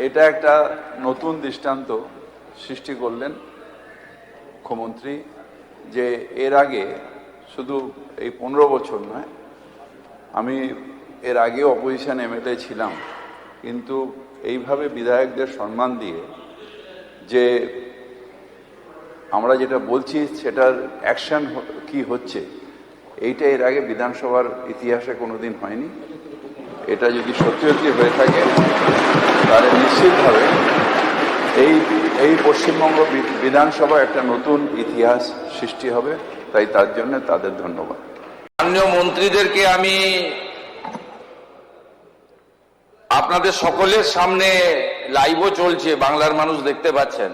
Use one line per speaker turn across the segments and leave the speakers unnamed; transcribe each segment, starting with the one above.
এটা একটা নতুন দৃষ্টান্ত সৃষ্টি করলেন মুখ্যমন্ত্রী যে এর আগে শুধু এই 15 বছর নয়, আমি এর আগে অপোজিশন এমএলএ ছিলাম, কিন্তু এইভাবে বিধায়কদের সম্মান দিয়ে যে আমরা যেটা বলছি সেটার অ্যাকশন কি হচ্ছে, এইটা এর আগে বিধানসভার ইতিহাসে কোনোদিন হয়নি। এটা যদি সত্যি সত্যি হয়ে থাকে তাহলে নিশ্চিতভাবে এই পশ্চিমবঙ্গ বিধানসভা একটা নতুন ইতিহাস সৃষ্টি হবে। তাই তার জন্য তাদের ধন্যবাদ।
মাননীয় মন্ত্রীদেরকে আমি আপনাদের সকলের সামনে লাইভও চলছে, বাংলার মানুষ দেখতে পাচ্ছেন,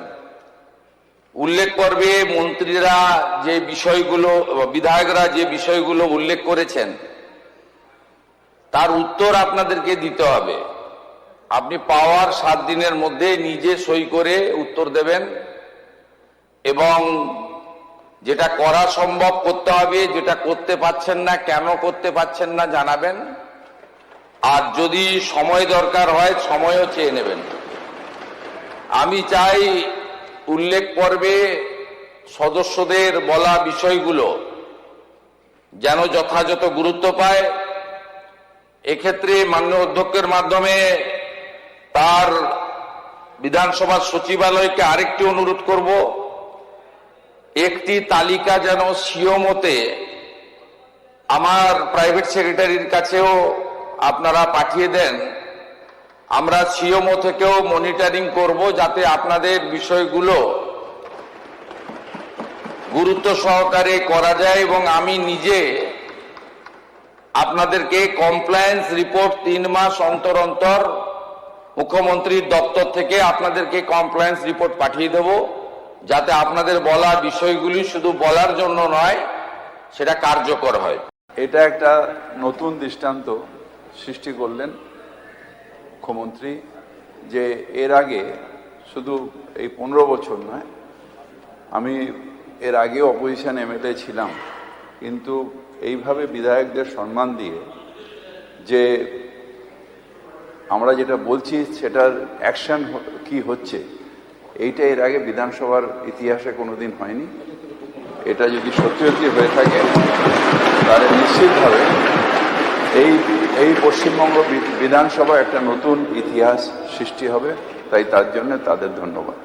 উল্লেখ করবে মন্ত্রীরা যে বিষয়গুলো, বিধায়করা যে বিষয়গুলো উল্লেখ করেছেন তার উত্তর আপনাদেরকে দিতে হবে। আপনি পাওয়ার 7 দিনের মধ্যে নিজে সই করে উত্তর দেবেন এবং যেটা করা সম্ভব করতে হবে, যেটা করতে পারছেন না কেন করতে পারছেন না জানাবেন, আর যদি সময় দরকার হয় সময়ও চেয়ে নেবেন। আমি চাই উল্লেখ পর্বে সদস্যদের বলা বিষয়গুলো যেন যথাযথ গুরুত্ব পায়। এক্ষেত্রে মাননীয় অধ্যক্ষের মাধ্যমে তার বিধানসভার সচিবালয়কে আরেকটি অনুরোধ করব, একটি তালিকা যেন সিও মতে আমার প্রাইভেট সেক্রেটারির কাছেও আপনারা পাঠিয়ে দেন। আমরা সিওমো থেকেও মনিটরিং করব যাতে আপনাদের বিষয়গুলো গুরুত্ব সহকারে করা যায়। এবং আমি নিজে আপনাদেরকে কমপ্লায়েন্স রিপোর্ট 3 মাস অন্তর অন্তর মুখ্যমন্ত্রীর দপ্তর থেকে আপনাদেরকে কমপ্লায়েন্স রিপোর্ট পাঠিয়ে দেব, যাতে আপনাদের বলা বিষয়গুলি শুধু বলার জন্য নয়, সেটা কার্যকর হয়।
এটা একটা নতুন দৃষ্টান্ত সৃষ্টি করলেন মুখ্যমন্ত্রী যে এর আগে শুধু এই 15 বছর নয়, আমি এর আগে অপোজিশন এমএলএ ছিলাম, কিন্তু এইভাবে বিধায়কদের সম্মান দিয়ে যে আমরা যেটা বলছি সেটার অ্যাকশন কি হচ্ছে, এইটা এর আগে বিধানসভার ইতিহাসে কোনোদিন হয়নি। এটা যদি সত্যি সত্যি হয়ে থাকে তাহলে নিশ্চিতভাবে এই পশ্চিমবঙ্গ বিধানসভা একটা নতুন ইতিহাস সৃষ্টি হবে। তাই তার জন্য তাদের ধন্যবাদ।